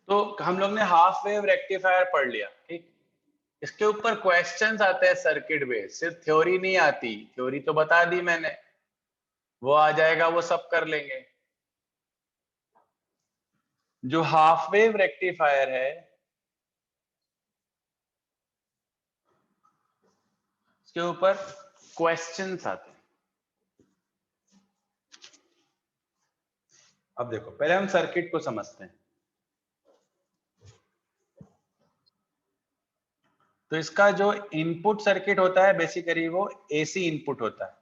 तो हम लोग ने हाफ वेव रेक्टिफायर पढ़ लिया, ठीक। इसके ऊपर क्वेश्चंस आते हैं सर्किट बेस्ड, सिर्फ थ्योरी नहीं आती। थ्योरी तो बता दी मैंने, वो आ जाएगा, वो सब कर लेंगे। जो हाफ वेव रेक्टिफायर है, इसके ऊपर क्वेश्चंस आते हैं। अब देखो, पहले हम सर्किट को समझते हैं। तो इसका जो इनपुट सर्किट होता है बेसिकली वो एसी इनपुट होता है।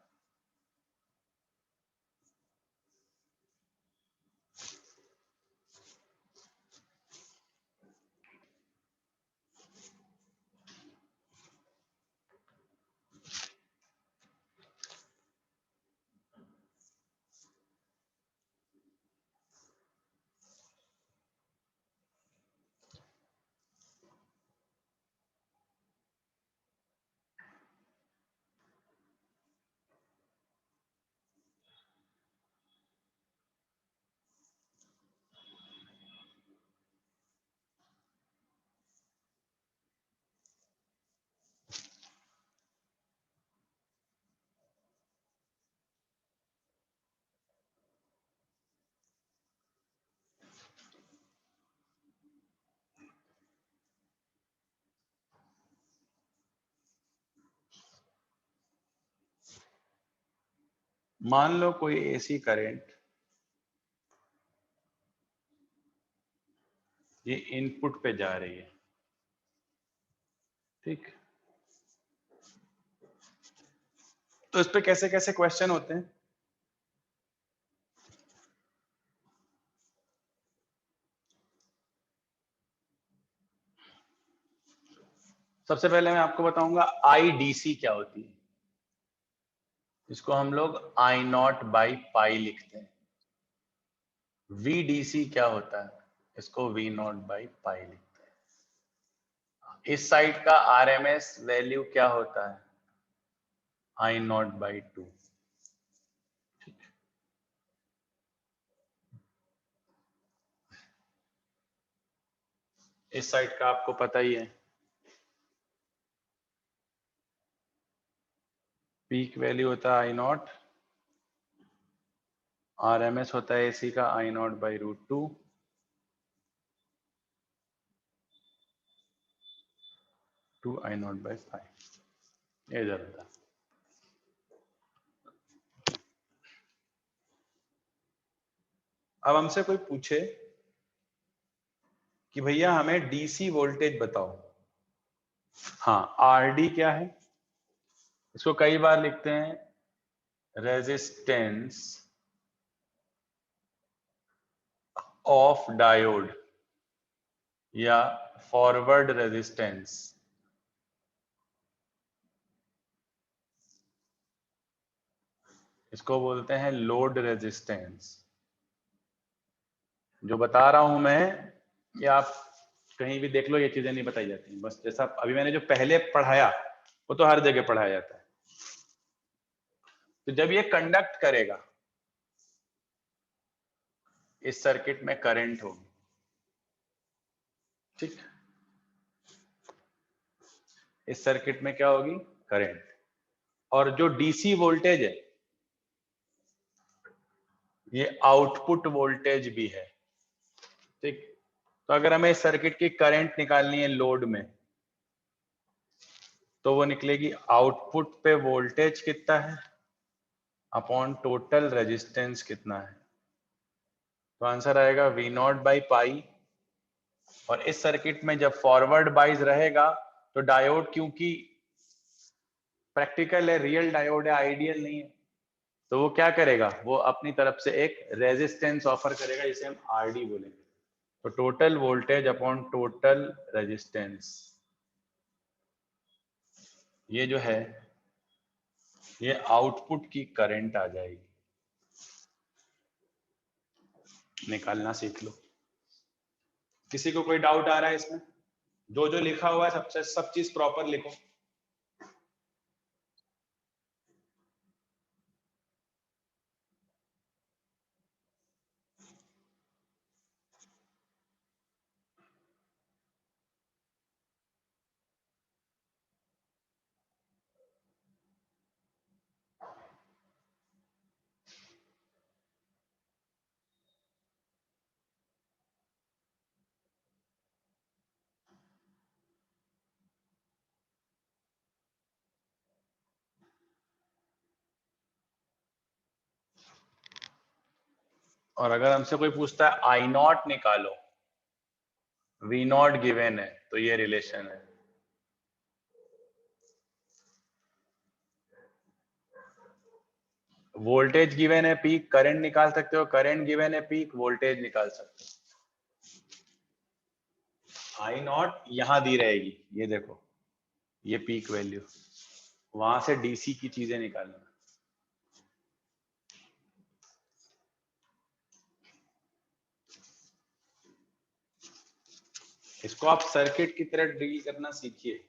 मान लो कोई एसी करंट ये इनपुट पे जा रही है, ठीक। तो इस पे कैसे कैसे क्वेश्चन होते हैं। सबसे पहले मैं आपको बताऊंगा आईडीसी क्या होती है। इसको हम लोग आई नॉट बाई पाई लिखते हैं। वीडीसी क्या होता है, इसको वी नॉट बाई पाई लिखते हैं। इस साइड का आरएमएस वैल्यू क्या होता है, आई नॉट बाई टू। इस साइड का आपको पता ही है, पीक वैल्यू होता है आई नॉट, आरएमएस होता है एसी का I naught by root two, two I naught by five, ये इधर होता है। अब हमसे कोई पूछे कि भैया हमें डीसी वोल्टेज बताओ, हाँ आरडी क्या है, इसको कई बार लिखते हैं रेजिस्टेंस ऑफ डायोड या फॉरवर्ड रेजिस्टेंस। इसको बोलते हैं लोड रेजिस्टेंस। जो बता रहा हूं मैं, ये आप कहीं भी देख लो, ये चीजें नहीं बताई जाती। बस जैसा अभी मैंने जो पहले पढ़ाया वो तो हर जगह पढ़ाया जाता है। तो जब ये कंडक्ट करेगा, इस सर्किट में करंट होगी, ठीक। इस सर्किट में क्या होगी, करंट। और जो डीसी वोल्टेज है ये आउटपुट वोल्टेज भी है, ठीक। तो अगर हमें इस सर्किट की करंट निकालनी है लोड में, तो वो निकलेगी आउटपुट पे वोल्टेज कितना है अपॉन टोटल रेजिस्टेंस कितना है। तो आंसर आएगा वी नॉट बाई पाई। और इस सर्किट में जब फॉरवर्ड बाइज रहेगा तो डायोड, क्योंकि प्रैक्टिकल है, रियल डायोड है, आइडियल नहीं है, तो वो क्या करेगा, वो अपनी तरफ से एक रेजिस्टेंस ऑफर करेगा जिसे हम आरडी बोलेंगे। तो total voltage upon total resistance, ये जो है ये आउटपुट की करंट आ जाएगी। निकालना सीख लो। किसी को कोई डाउट आ रहा है इसमें? जो जो लिखा हुआ है सबसे सब चीज प्रॉपर लिखो। और अगर हमसे कोई पूछता है आई नॉट निकालो, वी नॉट गिवन है, तो ये रिलेशन है। वोल्टेज गिवन है, पीक करंट निकाल सकते हो, करंट गिवन है, पीक वोल्टेज निकाल सकते हो। आई नॉट यहां दी रहेगी, ये देखो, ये पीक वैल्यू, वहां से डीसी की चीजें निकालना। इसको आप सर्किट की तरह डील करना सीखिए।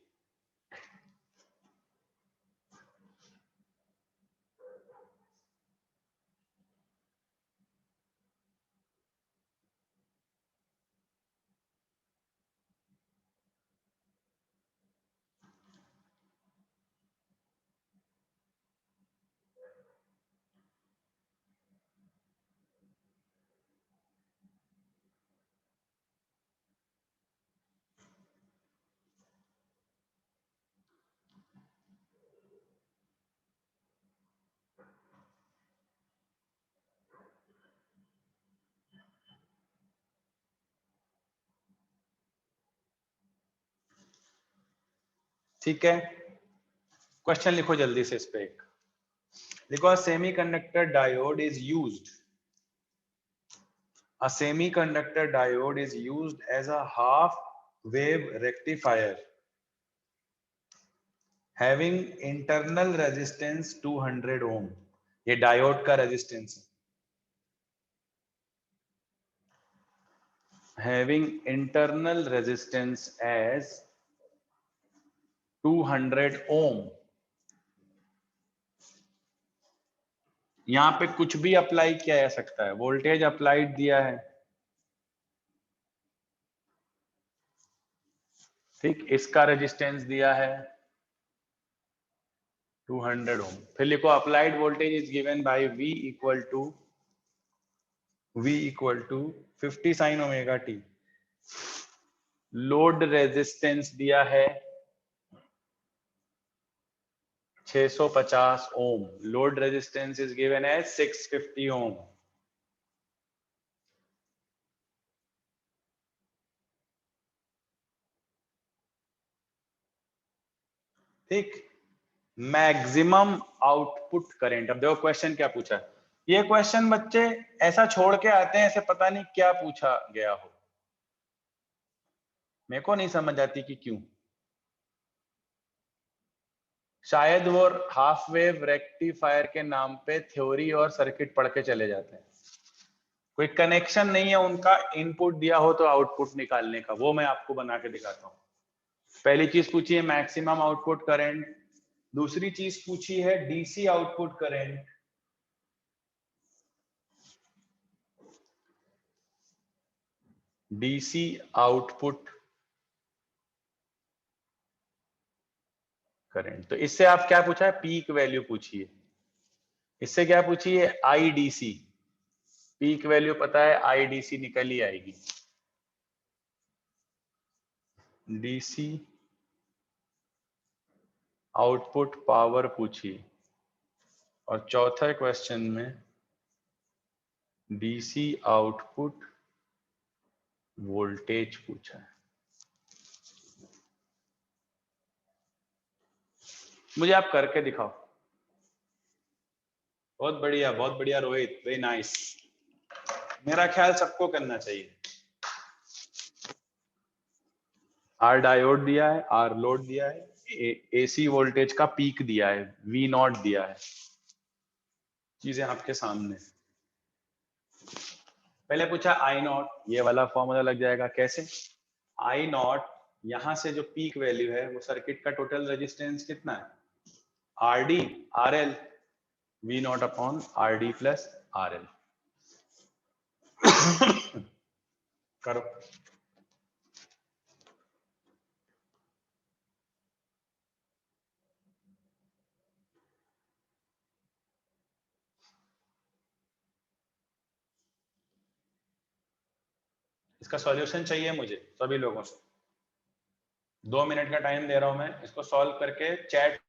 ठीक है, क्वेश्चन लिखो जल्दी से इस पे एक लिखो। Semiconductor diode is used, a semiconductor diode is used as a half wave rectifier having internal resistance 200 ohm। ये डायोड का रेजिस्टेंस है, having internal resistance as 200 ohm। यहाँ पे कुछ भी अप्लाई किया जा सकता है, वोल्टेज अप्लाइड दिया है, ठीक, इसका रेजिस्टेंस दिया है 200 ओम। फिर लिखो applied voltage is given by V equal to 50 sine omega T. Load resistance दिया है 650 ohm, load resistance is given as 650 ohm. ठीक, मैक्सिमम आउटपुट करंट। अब देखो क्वेश्चन क्या पूछा है, ये क्वेश्चन बच्चे ऐसा छोड़ के आते हैं, ऐसे पता नहीं क्या पूछा गया हो, मेरे को नहीं समझ आती कि क्यों। शायद वो हाफ वेव रेक्टिफायर के नाम पे थ्योरी और सर्किट पढ़ के चले जाते हैं, कोई कनेक्शन नहीं है उनका, इनपुट दिया हो तो आउटपुट निकालने का, वो मैं आपको बना के दिखाता हूँ। पहली चीज पूछी है मैक्सिमम आउटपुट करंट, दूसरी चीज पूछी है DC output current, DC output current. तो इससे आप क्या पूछा है, पीक वैल्यू पूछी है। इससे क्या पूछी है, आईडीसी, पीक वैल्यू पता है, आईडीसी निकल ही आएगी। डीसी आउटपुट पावर पूछी, और चौथा क्वेश्चन में डीसी आउटपुट वोल्टेज पूछा है। मुझे आप करके दिखाओ। बहुत बढ़िया रोहित, वेरी नाइस। मेरा ख्याल सबको करना चाहिए। आर डायोड दिया है, आर लोड दिया है, एसी वोल्टेज का पीक दिया है, वी नॉट दिया है, चीजें आपके सामने। पहले पूछा आई नॉट, ये वाला फॉर्मूला लग जाएगा, कैसे, आई नॉट यहां से जो पीक वैल्यू है वो सर्किट का टोटल रेजिस्टेंस कितना है, R D R L, V naught upon R D plus R L. करो। इसका सॉल्यूशन चाहिए मुझे सभी लोगों से, 2 मिनट का टाइम दे रहा हूं मैं, इसको सॉल्व करके चैट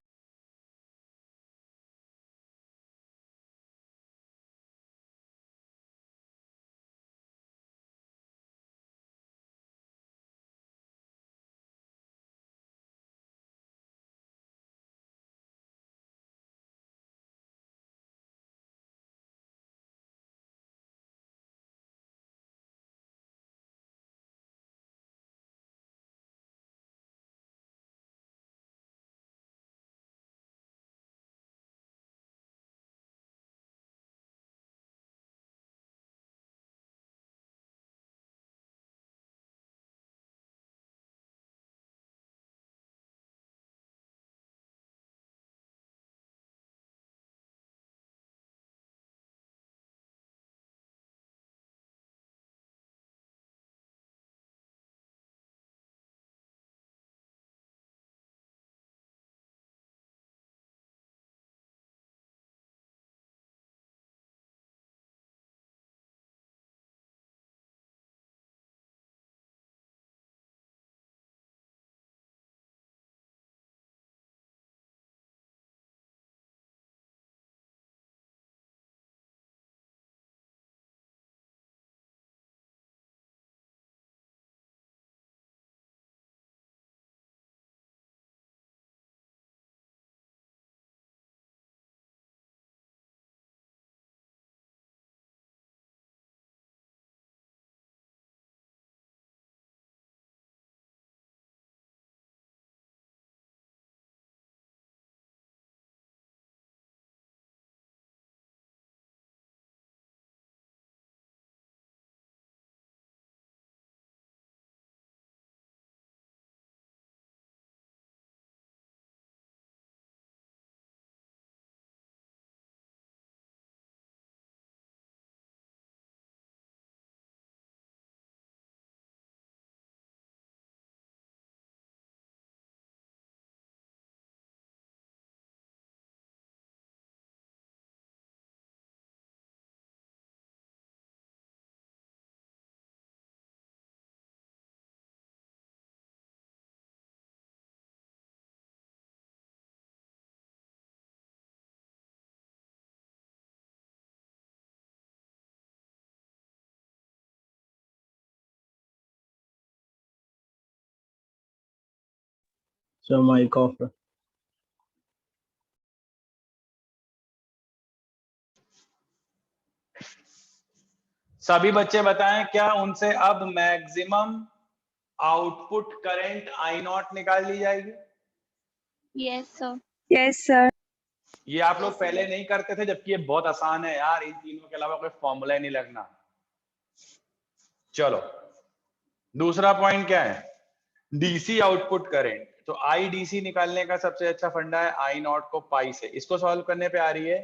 So mic off है। सभी बच्चे बताएं क्या उनसे अब maximum output current I not निकाल ली जाएगी? Yes sir. Yes sir. ये आप लोग पहले नहीं करते थे, जबकि ये बहुत आसान है यार, इन तीनों के अलावा कोई फॉर्मूला ही नहीं लगना। चलो दूसरा पॉइंट क्या है, डीसी आउटपुट करंट। तो आई डीसी निकालने का सबसे अच्छा फंडा है आई नॉट को पाई से। इसको सॉल्व करने पे आ रही है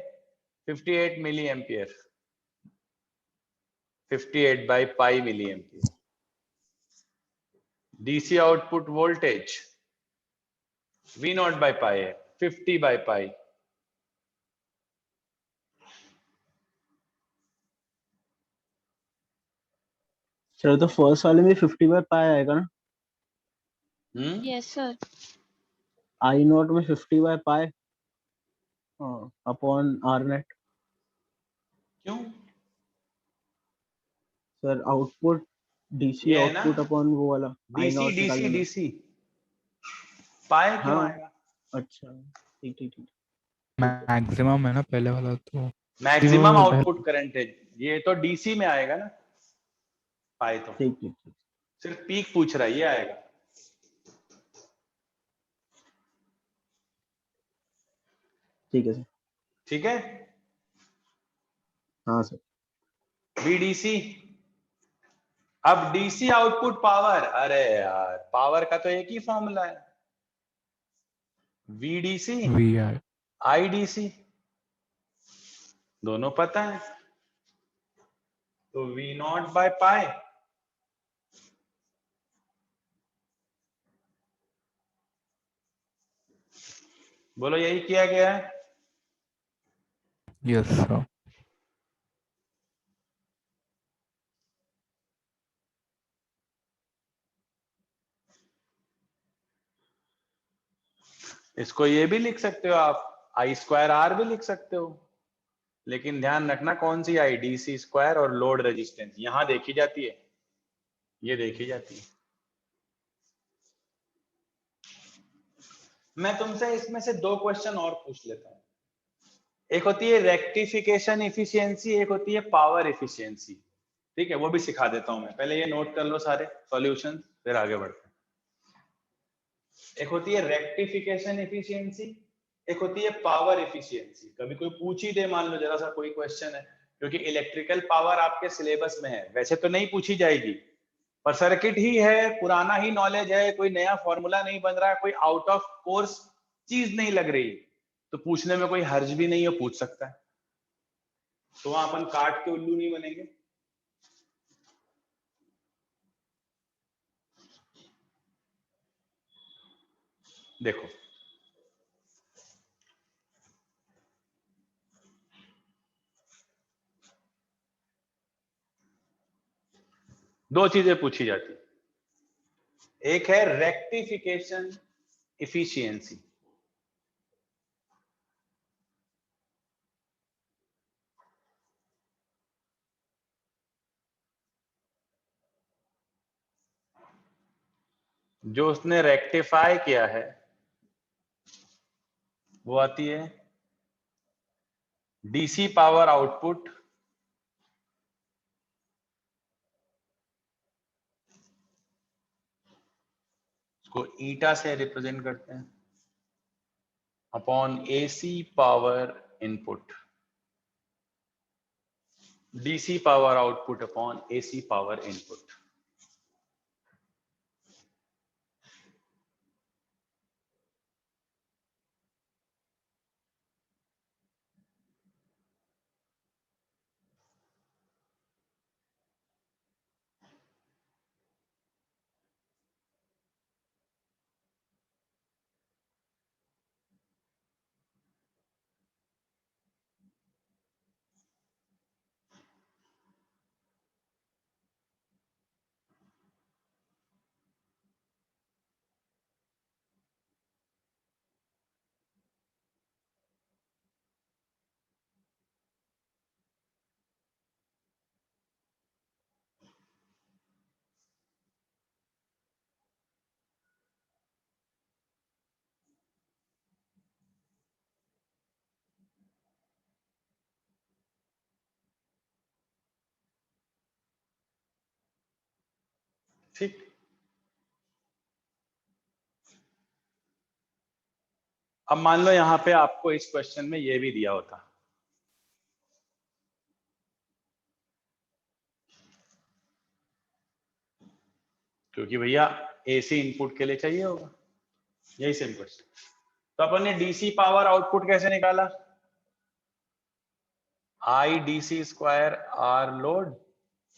58 milli ampere, 58 by pi milli ampere. DC output voltage V naught by pi है 50 बाई पाई। चलो तो फर्स्ट वाले में 50 बाय पाई आएगा ना? Yes sir. आई नॉट में 50 by pi upon R net. क्यों? सर आउटपुट डीसी ये है ना, आउटपुट अपॉन वो वाला आई डीसी नॉट डीसी निकालने में। डीसी पाए क्यों हाँ आएगा? अच्छा ठीक ठीक ठीक। मैक्सिमम है ना पहले वाला, तो मैक्सिमम आउटपुट करंट है, ये तो डीसी में आएगा ना पाए तो। ठीक ठीक ठीक सिर्फ पीक पूछ रहा है, ये आएगा। ठीक है सर। ठीक है, हाँ सर। बीडीसी। अब डीसी आउटपुट पावर, अरे यार पावर का तो एक ही फॉर्मूला है, वीडीसी वी आर आईडीसी, दोनों पता है। तो वी नॉट बाय पाई बोलो, यही किया गया है। Yes sir. इसको ये भी लिख सकते हो आप, आई स्क्वायर आर भी लिख सकते हो, लेकिन ध्यान रखना कौन सी आई, डीसी स्क्वायर और लोड रेजिस्टेंस यहां देखी जाती है, ये देखी जाती है। मैं तुमसे इसमें से दो क्वेश्चन और पूछ लेता हूं। एक होती है रेक्टिफिकेशन इफिशियंसी, एक होती है पावर इफिशियंसी। ठीक है, वो भी सिखा देता हूं मैं, पहले ये नोट कर लो सारे सॉल्यूशन, फिर आगे बढ़ते हैं। एक होती है रेक्टिफिकेशन इफिशियंसी, एक होती है पावर इफिशियंसी। कभी कोई पूछ ही दे, मान लो जरा सा कोई क्वेश्चन है, क्योंकि इलेक्ट्रिकल पावर आपके सिलेबस में है, वैसे तो नहीं पूछी जाएगी, पर सर्किट ही है, पुराना ही नॉलेज है, कोई नया फॉर्मूला नहीं बन रहा है, कोई आउट ऑफ कोर्स चीज नहीं लग रही, तो पूछने में कोई हर्ज भी नहीं है, पूछ सकता है। तो वहां अपन काट के उल्लू नहीं बनेंगे। देखो दो चीजें पूछी जाती, एक है रेक्टिफिकेशन इफिशियंसी, जो उसने रेक्टिफाई किया है वो आती है डीसी पावर आउटपुट को ईटा से रिप्रेजेंट करते हैं upon AC power input, DC power output upon AC power input. ठीक, अब मान लो यहाँ पे आपको इस क्वेश्चन में ये भी दिया होता, क्योंकि भैया एसी इनपुट के लिए चाहिए होगा, यही सेम क्वेश्चन। तो अपन ने डीसी पावर आउटपुट कैसे निकाला, आई डीसी स्क्वायर आर लोड।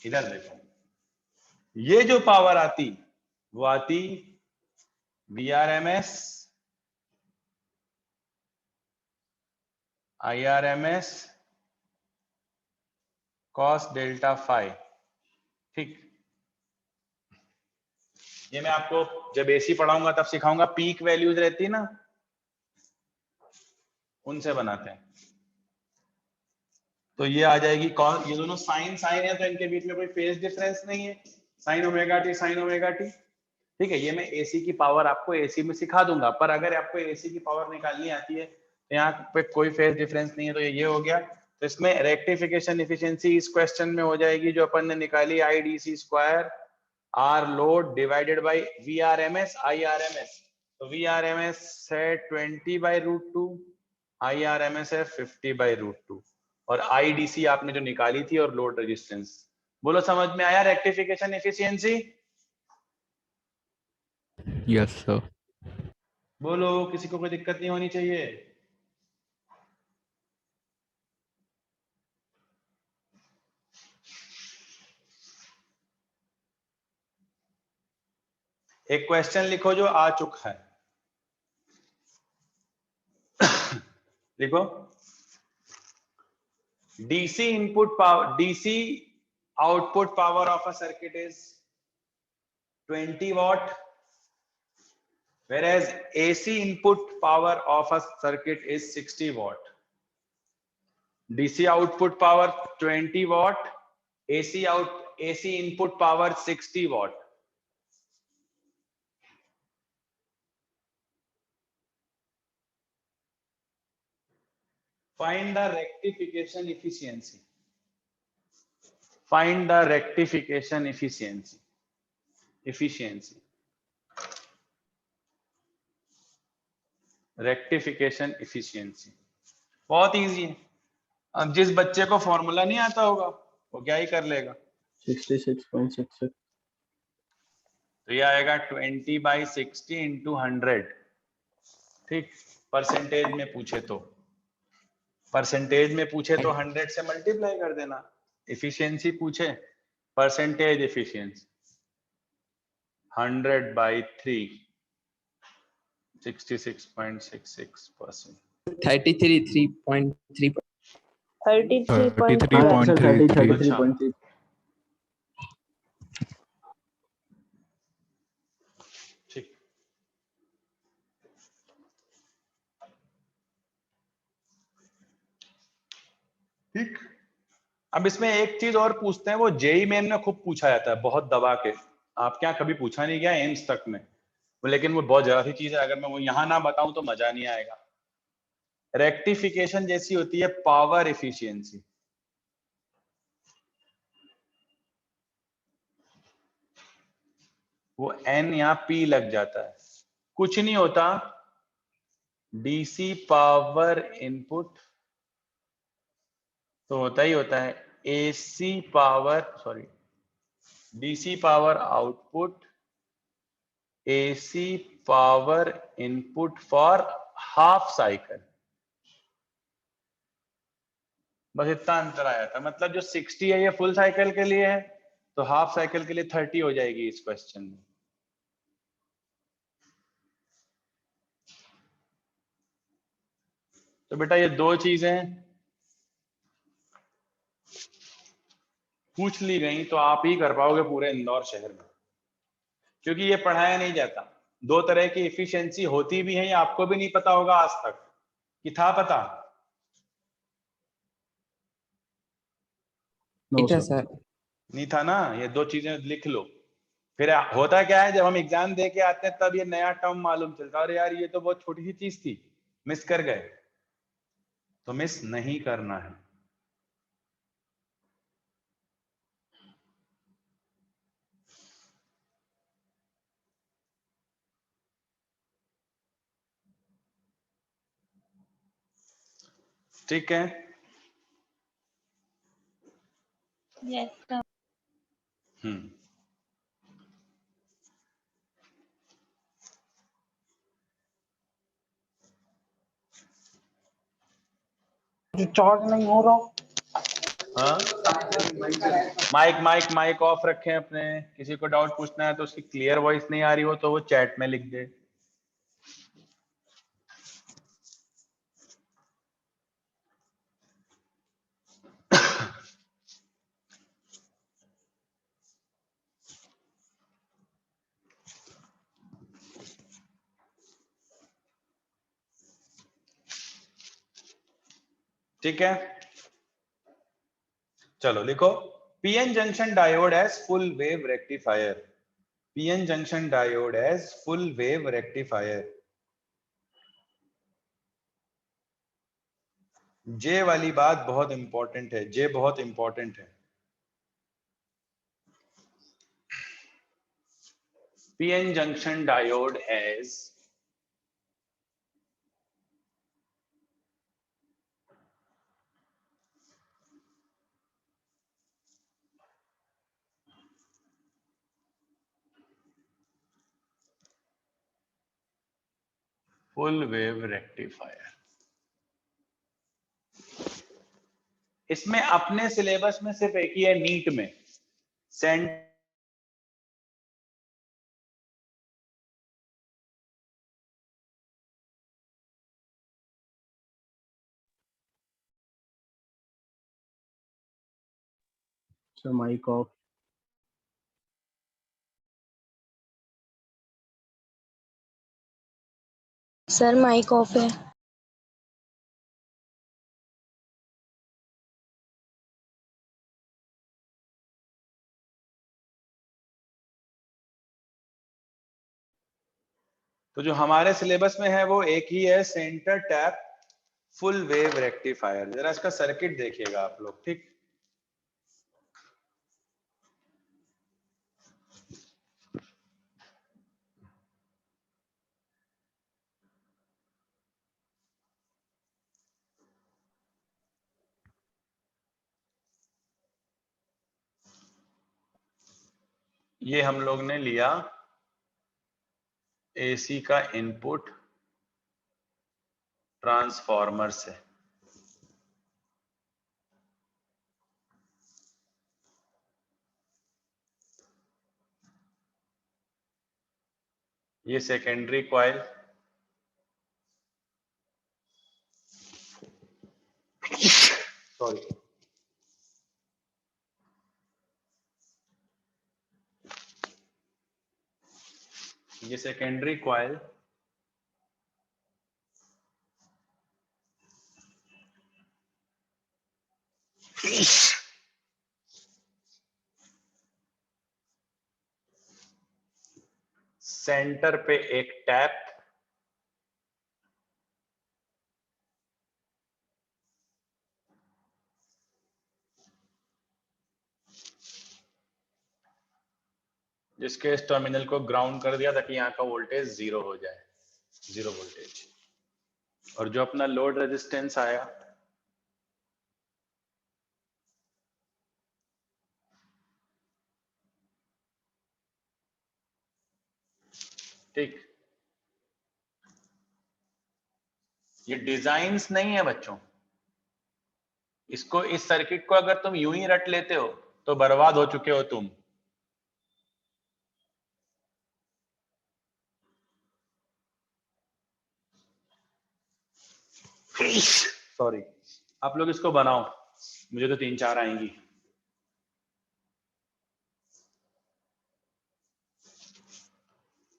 इधर देखो, ये जो पावर आती वो आती VRMS IRMS cos delta phi. ठीक, ये मैं आपको जब एसी पढ़ाऊंगा तब सिखाऊंगा, पीक वैल्यूज रहती ना, उनसे बनाते हैं। तो ये आ जाएगी कौन, ये दोनों साइन साइन है तो इनके बीच में कोई फेज डिफरेंस नहीं है, sign omega T sign omega T. ठीक है, ये मैं एसी की पावर आपको एसी में सिखा दूंगा, पर अगर आपको एसी की पावर निकालनी आती है तो यहाँ पे कोई फेज डिफरेंस नहीं है, तो ये हो गया। तो इसमें रेक्टिफिकेशन एफिशिएंसी इस क्वेश्चन में हो जाएगी जो अपन ने निकाली, I D C square R load divided by V R M S I R M S. तो वी आर एम एस है 20/√2, आई आर एम एस है 50/√2, और आई डी सी आपने जो निकाली थी और लोड रेजिस्टेंस। बोलो समझ में आया रेक्टिफिकेशन एफिशिएंसी? Yes sir. बोलो, किसी को कोई दिक्कत नहीं होनी चाहिए। एक क्वेश्चन लिखो जो आ चुका है। लिखो, DC input power, DC output power of a circuit is 20 watt, whereas AC input power of a circuit is 60 watt. DC output power 20 watt, AC input power 60 watt. Find the rectification efficiency. Find the rectification efficiency. Rectification efficiency बहुत easy है। अब जिस बच्चे को formula नहीं आता होगा वो क्या ही कर लेगा, 66.66। तो ये आएगा 20/60 इंटू 100। ठीक, परसेंटेज में पूछे तो, परसेंटेज में पूछे तो 100 से मल्टीप्लाई कर देना। इफिशियंसी पूछे, परसेंटेज इफिशियंसी 100/3, 66.66%। 33.3 33.3। ठीक, ठीक। अब इसमें एक चीज और पूछते हैं, वो जेई मेन में खूब पूछा जाता है, बहुत दबा के। आप क्या कभी पूछा नहीं गया एम्स तक में, लेकिन वो बहुत जरा सी चीज है, अगर मैं वो यहां ना बताऊं तो मजा नहीं आएगा। रेक्टिफिकेशन जैसी होती है पावर एफिशिएंसी। वो एन या पी लग जाता है, कुछ नहीं होता। डीसी पावर इनपुट तो होता ही होता है AC power, sorry, DC power output AC power input for half cycle. बस इतना अंतर आया था, मतलब जो 60 है ये फुल साइकिल के लिए है, तो हाफ साइकिल के लिए 30 हो जाएगी इस क्वेश्चन में। तो बेटा ये दो चीजें पूछ ली गई तो आप ही कर पाओगे पूरे इंदौर शहर में, क्योंकि ये पढ़ाया नहीं जाता। दो तरह की एफिशिएंसी होती भी है, ये आपको भी नहीं पता होगा आज तक, कि था पता? सर नहीं था ना। ये दो चीजें लिख लो। फिर होता क्या है, जब हम एग्जाम दे के आते हैं तब ये नया टर्म मालूम चलता है, अरे यार ये तो बहुत छोटी सी चीज थी, मिस कर गए। तो मिस नहीं करना है। ठीक है। Yes, sir. चार्ज नहीं हो रहा। हाँ, माइक ऑफ रखें अपने। किसी को डाउट पूछना है तो उसकी क्लियर वॉइस नहीं आ रही हो तो वो चैट में लिख दे। ठीक है, चलो लिखो। PN junction diode as full wave rectifier. PN junction diode as full wave rectifier. जे वाली बात बहुत इंपॉर्टेंट है, जे बहुत इंपॉर्टेंट है। PN junction diode as full wave rectifier. इसमें अपने सिलेबस में सिर्फ एक ही है, नीट में sent sir mike off. Sir mike off है। तो जो हमारे सिलेबस में है वो एक ही है, centre tap full wave rectifier. जरा इसका सर्किट देखिएगा आप लोग। ठीक, ये हम लोग ने लिया एसी का इनपुट ट्रांसफॉर्मर से। ये सेकेंडरी कॉइल, सॉरी, ये सेकेंडरी कॉइल सेंटर पे एक टैप, जिसके इस टर्मिनल को ग्राउंड कर दिया ताकि यहाँ का वोल्टेज जीरो हो जाए, जीरो वोल्टेज। और जो अपना लोड रेजिस्टेंस आया ठीक, ये डिजाइन्स नहीं है बच्चों। इसको, इस सर्किट को अगर तुम यूं ही रट लेते हो तो बर्बाद हो चुके हो तुम। सॉरी, आप लोग इसको बनाओ, मुझे तो 3-4 आएंगी।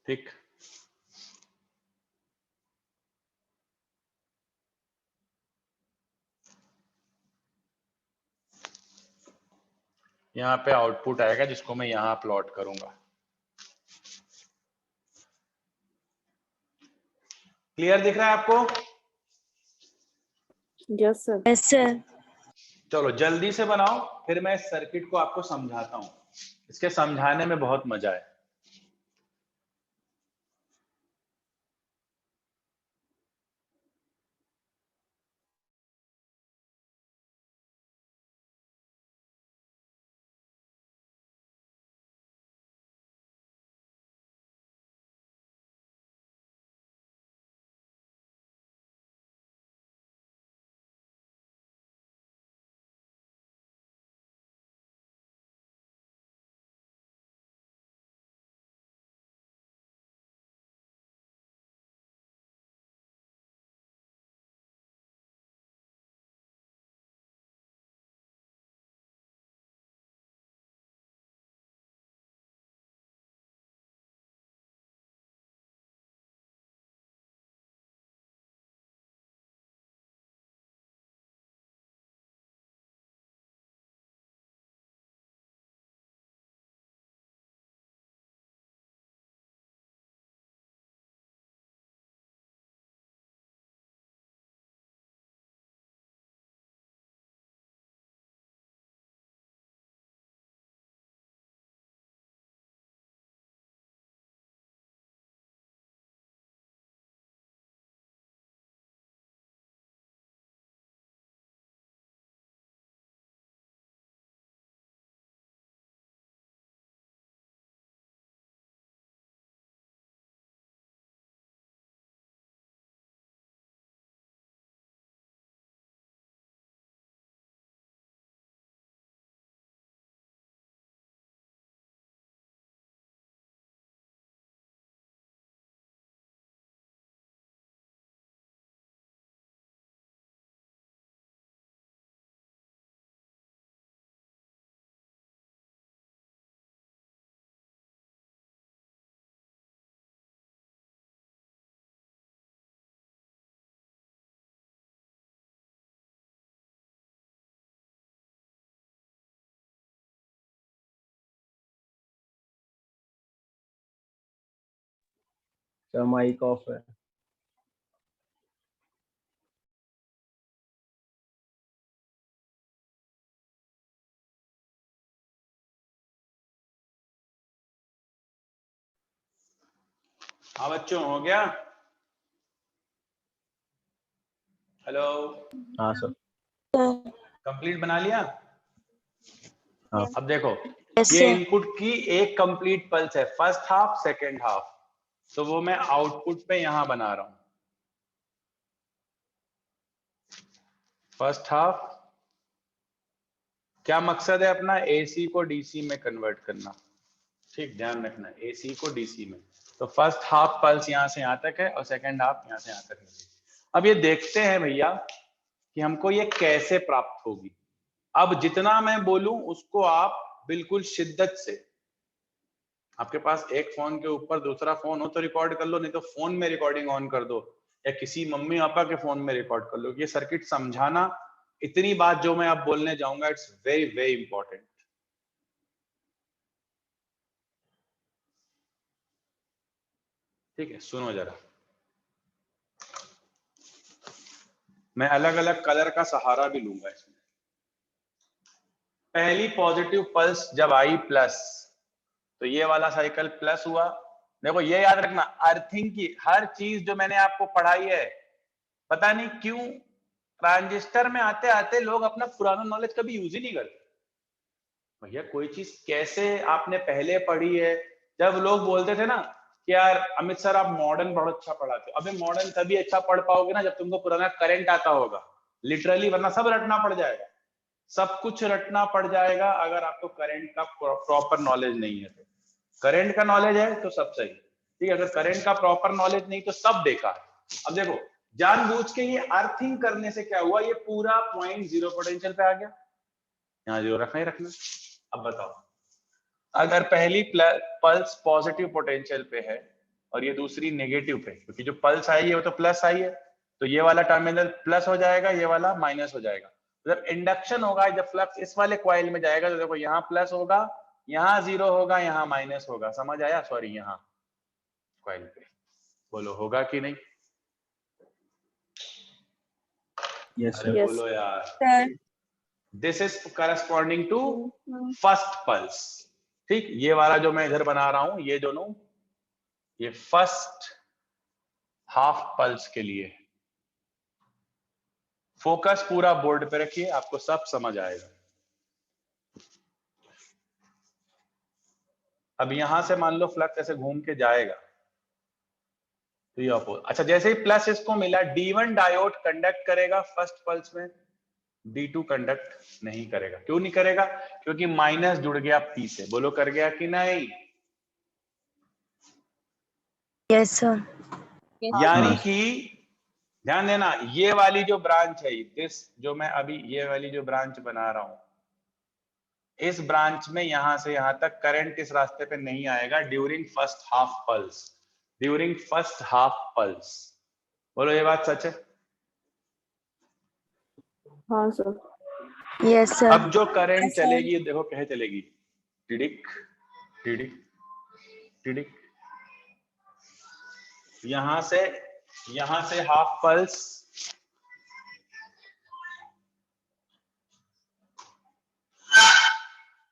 ठीक, यहाँ पे आउटपुट आएगा जिसको मैं यहाँ प्लॉट करूंगा। क्लियर दिख रहा है आपको? Yes sir. Yes sir. चलो जल्दी से बनाओ, फिर मैं इस सर्किट को आपको समझाता हूँ। इसके समझाने में बहुत मजा है। सर माइक ऑफ है। हाँ बच्चों, हो गया? हेलो, हाँ सर। कंप्लीट बना लिया? हाँ। अब देखो, यस ये सर। इनपुट की एक कंप्लीट पल्स है, फर्स्ट हाफ सेकंड हाफ, तो वो मैं आउटपुट पे यहां बना रहा हूं। फर्स्ट हाफ, क्या मकसद है अपना? एसी को डीसी में कन्वर्ट करना। ठीक, ध्यान रखना, एसी को डीसी में। तो फर्स्ट हाफ पल्स यहां से यहां तक है और सेकंड हाफ यहां से यहां तक है। अब ये देखते हैं भैया कि हमको ये कैसे प्राप्त होगी। अब जितना मैं बोलूं उसको आप बिल्कुल शिद्दत से, आपके पास एक फोन के ऊपर दूसरा फोन हो तो रिकॉर्ड कर लो, नहीं तो फोन में रिकॉर्डिंग ऑन कर दो या किसी मम्मी पापा के फोन में रिकॉर्ड कर लो। ये सर्किट समझाना, इतनी बात जो मैं अब बोलने जाऊंगा, इट्स वेरी वेरी इंपॉर्टेंट। ठीक है, सुनो जरा, मैं अलग अलग कलर का सहारा भी लूंगा इसमें। पहली पॉजिटिव पल्स जब आई प्लस, तो ये वाला साइकिल प्लस हुआ। देखो ये याद रखना, अर्थिंग की हर चीज जो मैंने आपको पढ़ाई है, पता नहीं क्यों ट्रांजिस्टर में आते आते लोग अपना पुराना नॉलेज कभी यूज ही नहीं करते। भैया कोई चीज कैसे आपने पहले पढ़ी है। जब लोग बोलते थे ना कि यार अमित सर आप मॉडर्न बहुत अच्छा पढ़ाते हो, अबे मॉडर्न तभी अच्छा पढ़ पाओगे ना जब तुमको पुराना करंट आता होगा, लिटरली, वरना सब रटना पड़ जाएगा। सब कुछ रटना पड़ जाएगा अगर आपको करंट का प्रॉपर नॉलेज नहीं है। तो करंट का नॉलेज है तो सब सही, ठीक है। अगर करंट का प्रॉपर नॉलेज नहीं तो सब बेकार। अब देखो, जानबूझ के ये अर्थिंग करने से क्या हुआ, ये पूरा पॉइंट जीरो पोटेंशियल पे आ गया। यहाँ जीरो रखना ही रखना। अब बताओ, अगर पहली पल्स पॉजिटिव पोटेंशियल पे है और ये दूसरी नेगेटिव पे, क्योंकि जो पल्स आई है वो तो प्लस आई है, तो ये वाला टर्मिनल प्लस हो जाएगा, ये वाला माइनस हो जाएगा। जब इंडक्शन होगा, जब फ्लक्स इस वाले कॉइल में जाएगा, तो देखो यहाँ प्लस होगा, यहाँ जीरो होगा, यहाँ माइनस होगा। समझ आया? सॉरी, यहाँ कॉइल पे बोलो होगा कि नहीं? यस अरे सर। बोलो यार। Sir. This is corresponding to first pulse. ठीक, ये वाला जो मैं इधर बना रहा हूं, ये दोनों, ये फर्स्ट हाफ पल्स के लिए। फोकस पूरा बोर्ड पे रखिए, आपको सब समझ आएगा। अब यहां से मान लो फ्लक्स ऐसे घूम के जाएगा, तो ये अपोज, अच्छा जैसे ही प्लस इसको मिला, D1 डायोड कंडक्ट करेगा फर्स्ट पल्स में, D2 कंडक्ट नहीं करेगा। क्यों नहीं करेगा? क्योंकि माइनस जुड़ गया P से। बोलो कर गया कि नहीं? Yes sir. यानी कि ध्यान देना, ये वाली जो ब्रांच है, दिस जो मैं अभी ये वाली जो ब्रांच बना रहा हूं, इस ब्रांच में यहां से यहां तक करंट इस रास्ते पे नहीं आएगा during first half pulse. During first half pulse. बोलो ये बात सच है? हाँ सर। Yes sir. अब जो करंट चलेगी, देखो कहे चलेगी, टिडिक टिडिक टिडिक, यहां से हाफ पल्स,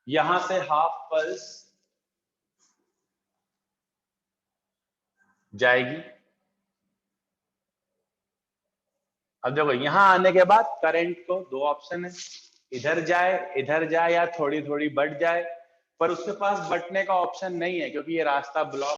यहां से हाफ पल्स जाएगी। अब देखो यहां आने के बाद करंट को दो ऑप्शन है, इधर जाए या थोड़ी थोड़ी बढ़ जाए, पर उसके पास बटने का ऑप्शन नहीं है क्योंकि ये रास्ता ब्लॉक